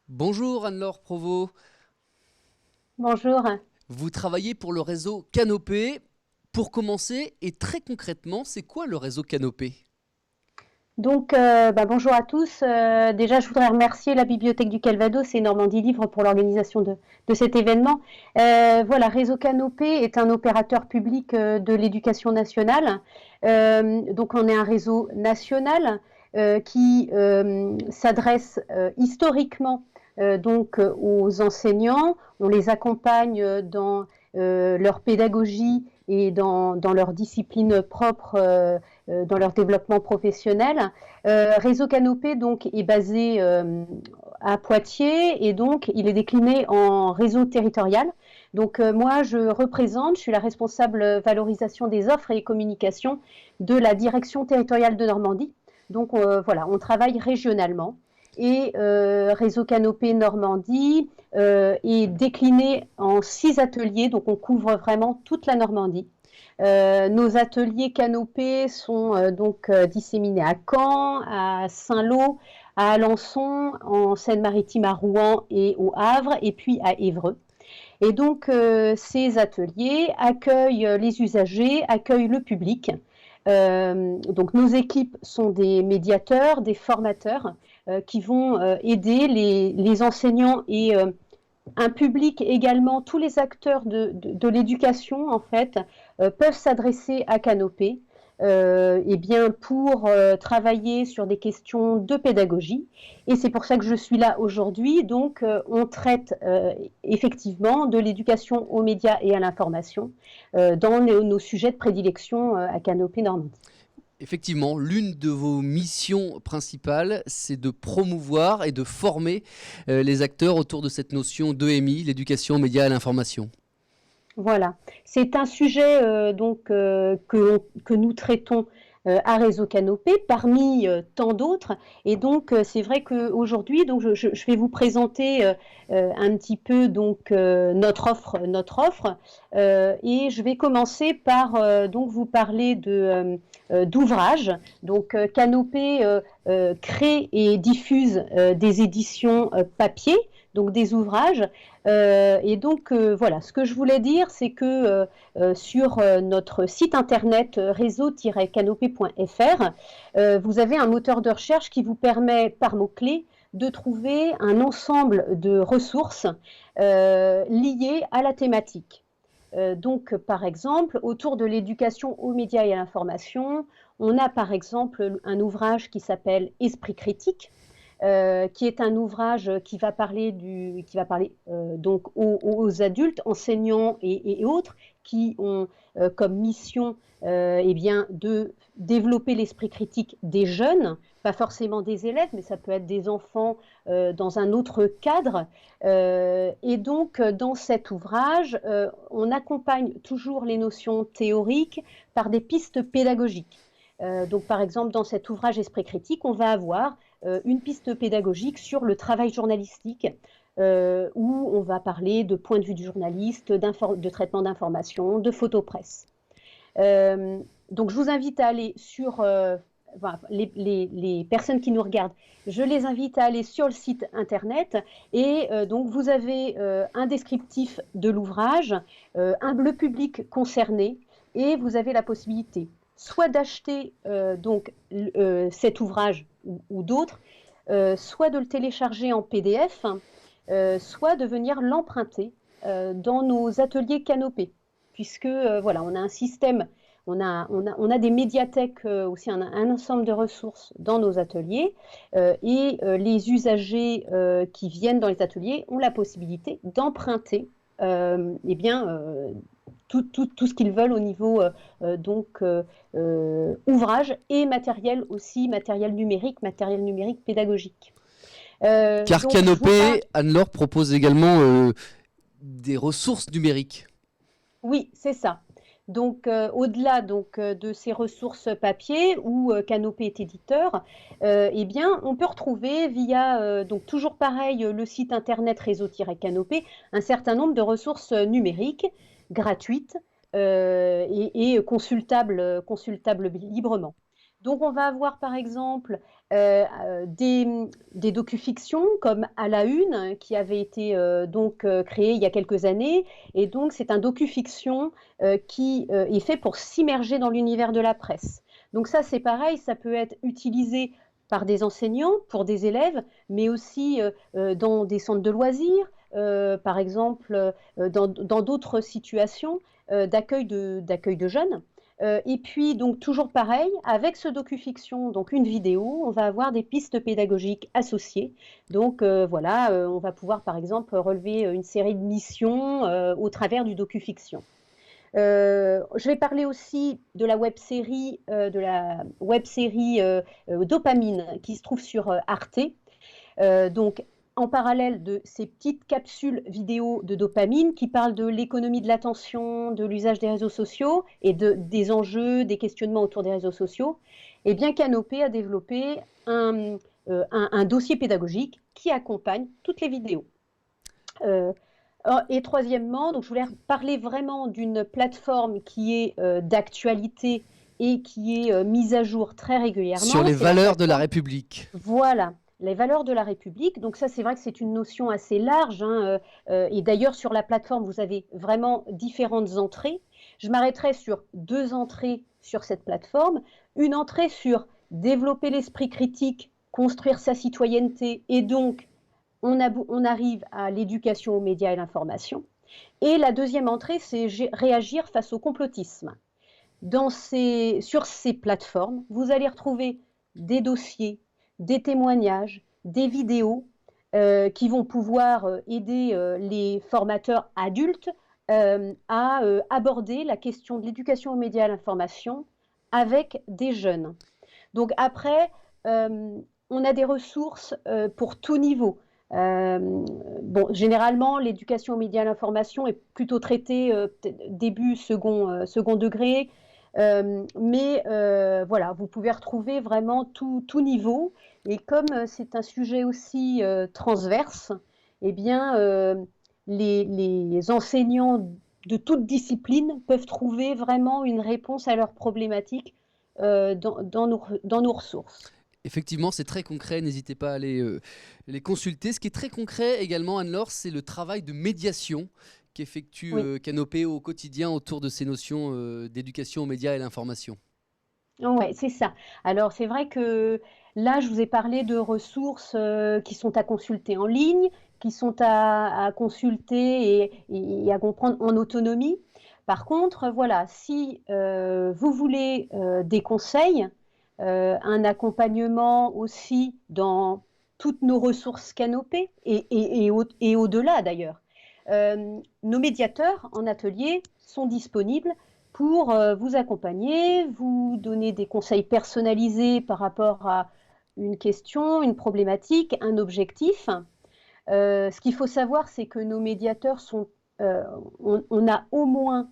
Bonjour Anne-Laure Provost, Bonjour. vous travaillez pour le réseau Canopé. Pour commencer, et très concrètement, c'est quoi le réseau Canopé? Bonjour à tous. Déjà, je voudrais remercier la Bibliothèque du Calvados et Normandie Livre pour l'organisation de cet événement. Voilà, Réseau Canopé est un opérateur public de l'éducation nationale. Donc, on est un réseau national qui s'adresse historiquement aux enseignants. On les accompagne dans leur pédagogie et dans leur discipline propre, dans leur développement professionnel. Réseau Canopé donc est basé à Poitiers et donc il est décliné en réseau territorial. Moi je suis la responsable valorisation des offres et communication de la direction territoriale de Normandie. Voilà, on travaille régionalement et Réseau Canopé Normandie est décliné en 6 ateliers, donc on couvre vraiment toute la Normandie. Nos ateliers canopés sont disséminés à Caen, à Saint-Lô, à Alençon, en Seine-Maritime, à Rouen et au Havre, et puis à Évreux. Et ces ateliers accueillent les usagers, accueillent le public. Donc nos équipes sont des médiateurs, des formateurs qui vont aider les enseignants et un public également, tous les acteurs de l'éducation en fait peuvent s'adresser à Canopé pour travailler sur des questions de pédagogie. Et c'est pour ça que je suis là aujourd'hui. On traite effectivement de l'éducation aux médias et à l'information dans nos sujets de prédilection à Canopé Normandie. Effectivement, l'une de vos missions principales, c'est de promouvoir et de former les acteurs autour de cette notion d'EMI, l'éducation aux médias et à l'information. Voilà, c'est un sujet que nous traitons à Réseau Canopé parmi tant d'autres. Et c'est vrai qu'aujourd'hui, je vais vous présenter un petit peu notre offre et je vais commencer par vous parler d'ouvrages. Canopé crée et diffuse des éditions papier, donc des ouvrages. Voilà, ce que je voulais dire, c'est que sur notre site internet réseau-canopé.fr, vous avez un moteur de recherche qui vous permet, par mots-clés, de trouver un ensemble de ressources liées à la thématique. Par exemple, autour de l'éducation aux médias et à l'information, on a par exemple un ouvrage qui s'appelle Esprit critique, qui est un ouvrage qui va parler aux adultes, enseignants et autres qui ont comme mission de développer l'esprit critique des jeunes, pas forcément des élèves, mais ça peut être des enfants dans un autre cadre. Dans cet ouvrage, on accompagne toujours les notions théoriques par des pistes pédagogiques. Par exemple, dans cet ouvrage Esprit critique, on va avoir une piste pédagogique sur le travail journalistique, où on va parler de point de vue du journaliste, de traitement d'information, de photopresse. Je vous invite à aller sur les personnes qui nous regardent, je les invite à aller sur le site internet et vous avez un descriptif de l'ouvrage, le public concerné et vous avez la possibilité soit d'acheter cet ouvrage ou d'autres, soit de le télécharger en PDF, soit de venir l'emprunter dans nos ateliers Canopé, puisque voilà, on a un système, on a des médiathèques aussi, un ensemble de ressources dans nos ateliers les usagers qui viennent dans les ateliers ont la possibilité d'emprunter tout ce qu'ils veulent au niveau ouvrage et matériel aussi, matériel numérique pédagogique. Car Canopé, Anne-Laure propose également des ressources numériques. Oui, c'est ça. Au-delà de ces ressources papier où Canopé est éditeur, on peut retrouver via toujours pareil le site internet réseau-canopé un certain nombre de ressources numériques gratuites et consultables librement. Donc, on va avoir par exemple des docufictions comme À la Une, qui avait été créé il y a quelques années. Et donc, c'est un docufiction qui est fait pour s'immerger dans l'univers de la presse. Donc, ça, c'est pareil, ça peut être utilisé par des enseignants, pour des élèves, mais aussi dans des centres de loisirs, par exemple, dans d'autres situations d'accueil de jeunes. Et puis, donc, toujours pareil, avec ce docufiction, donc une vidéo, on va avoir des pistes pédagogiques associées. Donc, voilà, on va pouvoir, par exemple, relever une série de missions au travers du docufiction. Je vais parler aussi de la web série Dopamine, qui se trouve sur Arte. Donc, en parallèle de ces petites capsules vidéo de dopamine qui parlent de l'économie de l'attention, de l'usage des réseaux sociaux et des enjeux, des questionnements autour des réseaux sociaux, eh bien Canopé a développé un dossier pédagogique qui accompagne toutes les vidéos. Et troisièmement, donc je voulais parler vraiment d'une plateforme qui est d'actualité et qui est mise à jour très Sur régulièrement. les C'est la valeurs de la plateforme République. Voilà, les valeurs de la République. Donc ça, c'est vrai que c'est une notion assez large, hein, et d'ailleurs, sur la plateforme, vous avez vraiment différentes entrées. Je m'arrêterai sur 2 entrées sur cette plateforme. Une entrée sur développer l'esprit critique, construire sa citoyenneté, et donc on arrive à l'éducation aux médias et l'information. Et la deuxième entrée, c'est réagir face au complotisme. Sur ces plateformes, vous allez retrouver des dossiers, des témoignages, des vidéos qui vont pouvoir aider les formateurs adultes à aborder la question de l'éducation aux médias et à l'information avec des jeunes. Donc après, on a des ressources pour tout niveau. Bon, généralement, l'éducation aux médias et à l'information est plutôt traitée début, second degré. Mais voilà, vous pouvez retrouver vraiment tout niveau. Et comme c'est un sujet aussi transverse, eh bien, les enseignants de toute discipline peuvent trouver vraiment une réponse à leurs problématiques dans nos ressources. Effectivement, c'est très concret, n'hésitez pas à aller les consulter. Ce qui est très concret également, Anne-Laure, c'est le travail de médiation qu'effectue Oui. Canopé au quotidien autour de ces notions d'éducation aux médias et l'information. Ouais, c'est ça. Alors, c'est vrai que là, je vous ai parlé de ressources qui sont à consulter en ligne, qui sont à consulter et à comprendre en autonomie. Par contre, voilà, si vous voulez des conseils, un accompagnement aussi dans toutes nos ressources Canopé et au-delà d'ailleurs, nos médiateurs en atelier sont disponibles pour vous accompagner, vous donner des conseils personnalisés par rapport à une question, une problématique, un objectif. Ce qu'il faut savoir, c'est que nos médiateurs on a au moins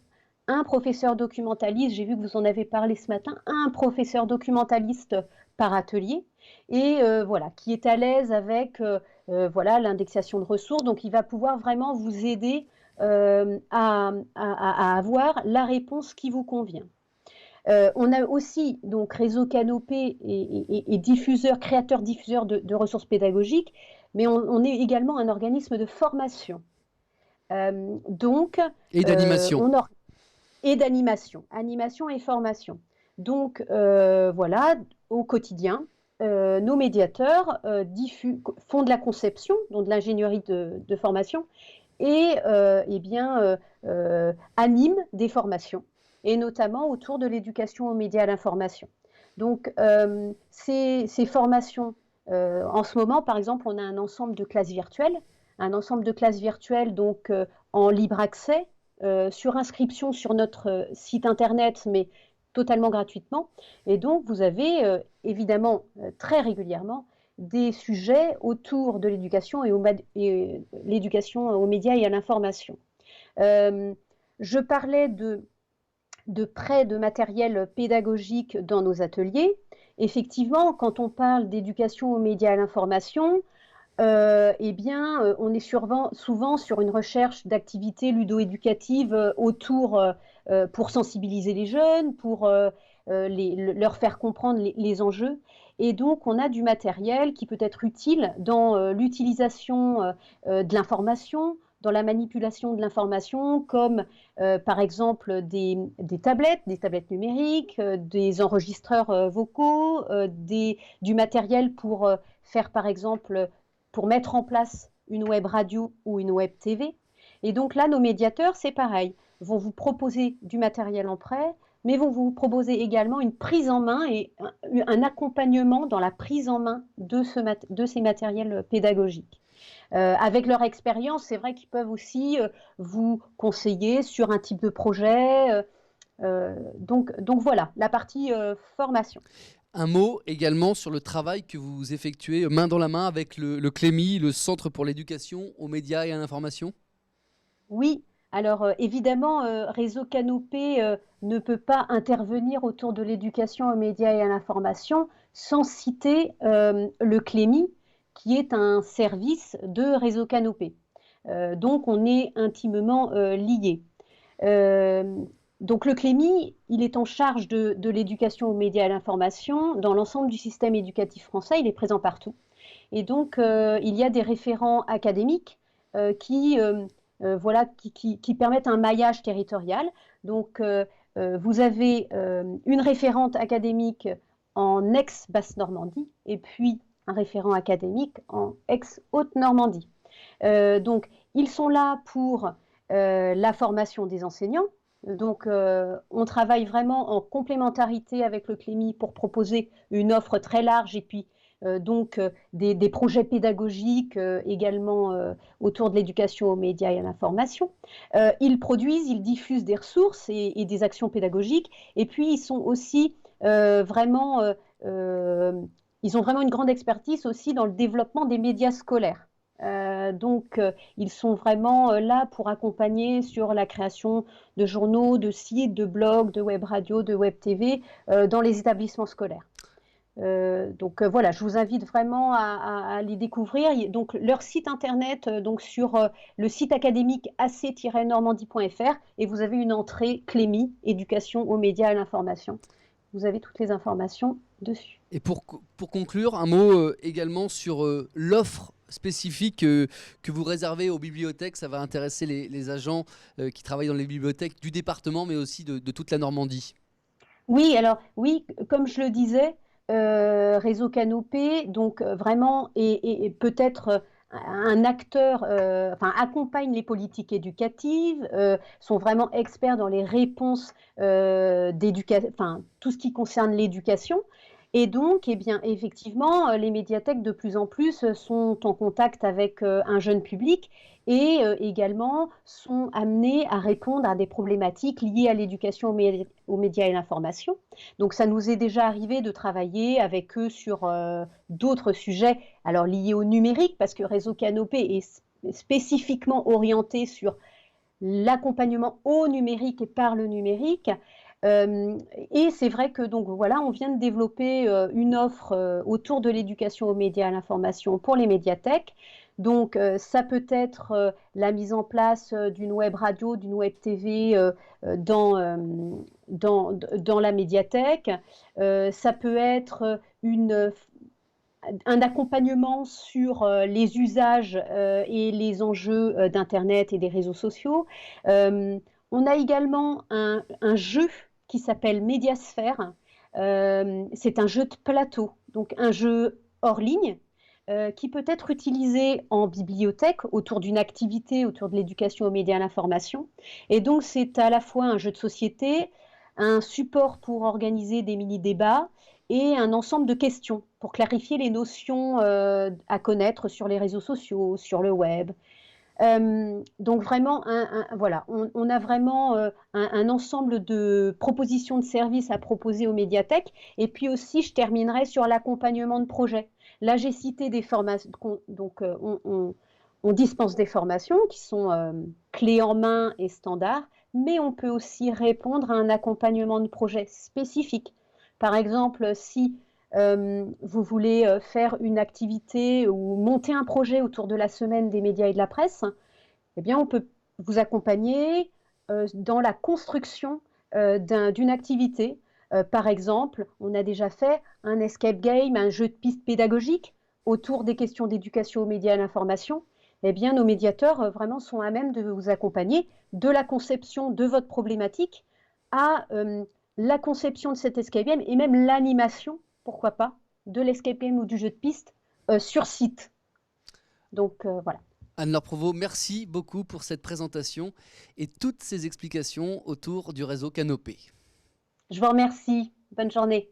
un professeur documentaliste, j'ai vu que vous en avez parlé ce matin, un professeur documentaliste par atelier, et voilà, qui est à l'aise avec voilà, l'indexation de ressources, donc il va pouvoir vraiment vous aider à avoir la réponse qui vous convient. On a aussi donc Réseau Canopé et diffuseur, créateur-diffuseur de ressources pédagogiques, mais on est également un organisme de formation. Donc, Et d'animation. on or et d'animation, animation et formation. Donc, voilà, au quotidien, nos médiateurs font de la conception, donc de l'ingénierie de formation, et eh bien, animent des formations, et notamment autour de l'éducation aux médias et à l'information. Donc, ces formations, en ce moment, par exemple, on a un ensemble de classes virtuelles donc en libre accès, sur inscription sur notre site internet, mais totalement gratuitement. Et donc, vous avez évidemment très régulièrement des sujets autour de l'éducation et l'éducation aux médias et à l'information. Je parlais de prêt de matériel pédagogique dans nos ateliers. Effectivement, quand on parle d'éducation aux médias et à l'information, eh bien, on est souvent sur une recherche d'activités ludo-éducatives autour pour sensibiliser les jeunes, pour leur faire comprendre les enjeux. Et donc, on a du matériel qui peut être utile dans l'utilisation de l'information, dans la manipulation de l'information, comme par exemple des tablettes numériques, des enregistreurs vocaux, du matériel pour faire par exemple, pour mettre en place une web radio ou une web TV. Et donc là, nos médiateurs, c'est pareil, vont vous proposer du matériel en prêt, mais vont vous proposer également une prise en main et un accompagnement dans la prise en main de ces matériels pédagogiques. Avec leur expérience, c'est vrai qu'ils peuvent aussi vous conseiller sur un type de projet. Donc voilà, la partie formation. Un mot également sur le travail que vous effectuez main dans la main avec le CLEMI, le Centre pour l'éducation aux médias et à l'information. Oui, alors évidemment, Réseau Canopé ne peut pas intervenir autour de l'éducation aux médias et à l'information sans citer le CLEMI, qui est un service de Réseau Canopé. Donc on est intimement liés. Donc le CLEMI, il est en charge de l'éducation aux médias et à l'information dans l'ensemble du système éducatif français, il est présent partout. Et donc il y a des référents académiques qui permettent un maillage territorial. Donc vous avez une référente académique en ex-Basse-Normandie et puis un référent académique en ex-Haute-Normandie. Donc ils sont là pour la formation des enseignants. Donc, on travaille vraiment en complémentarité avec le CLEMI pour proposer une offre très large et puis des projets pédagogiques également autour de l'éducation aux médias et à l'information. Ils produisent, ils diffusent des ressources et des actions pédagogiques. Et puis, ils sont aussi vraiment, ils ont vraiment une grande expertise aussi dans le développement des médias scolaires. Ils sont vraiment là pour accompagner sur la création de journaux, de sites, de blogs, de web radio, de web TV dans les établissements scolaires. Voilà, je vous invite vraiment à les découvrir. Donc, leur site internet, sur le site académique ac-normandie.fr, et vous avez une entrée CLEMI, éducation aux médias et à l'information. Vous avez toutes les informations dessus. Et pour conclure, un mot également sur l'offre spécifique que vous réservez aux bibliothèques. Ça va intéresser les agents qui travaillent dans les bibliothèques du département, mais aussi de toute la Normandie. Oui, alors oui, comme je le disais, Réseau Canopé, donc vraiment, et peut-être un acteur, accompagne les politiques éducatives, sont vraiment experts dans les réponses tout ce qui concerne l'éducation. Et donc, eh bien, effectivement, les médiathèques de plus en plus sont en contact avec un jeune public et également sont amenées à répondre à des problématiques liées à l'éducation aux médias et l'information. Donc, ça nous est déjà arrivé de travailler avec eux sur d'autres sujets, alors liés au numérique, parce que Réseau Canopé est spécifiquement orienté sur l'accompagnement au numérique et par le numérique. Et c'est vrai que donc voilà, on vient de développer une offre autour de l'éducation aux médias et à l'information pour les médiathèques. Donc ça peut être la mise en place d'une web radio, d'une web TV dans la médiathèque. Ça peut être un accompagnement sur les usages et les enjeux d'Internet et des réseaux sociaux. On a également un jeu qui s'appelle Médiasphère. C'est un jeu de plateau, donc un jeu hors ligne qui peut être utilisé en bibliothèque autour d'une activité, autour de l'éducation aux médias et à l'information. Et donc, c'est à la fois un jeu de société, un support pour organiser des mini-débats et un ensemble de questions pour clarifier les notions à connaître sur les réseaux sociaux, sur le web. Donc vraiment, voilà, on a vraiment un ensemble de propositions de services à proposer aux médiathèques. Et puis aussi, je terminerai sur l'accompagnement de projets. Là, j'ai cité des formations, donc on dispense des formations qui sont clés en main et standards, mais on peut aussi répondre à un accompagnement de projets spécifiques. Par exemple, si vous voulez faire une activité ou monter un projet autour de la semaine des médias et de la presse, eh bien, on peut vous accompagner dans la construction d'une activité Par exemple, on a déjà fait un escape game, un jeu de piste pédagogique autour des questions d'éducation aux médias et à l'information. Eh bien, nos médiateurs vraiment sont à même de vous accompagner de la conception de votre problématique à la conception de cet escape game et même l'animation, pourquoi pas, de l'escape game ou du jeu de piste sur site. Donc voilà. Anne-Laure Provost, merci beaucoup pour cette présentation et toutes ces explications autour du réseau Canopé. Je vous remercie. Bonne journée.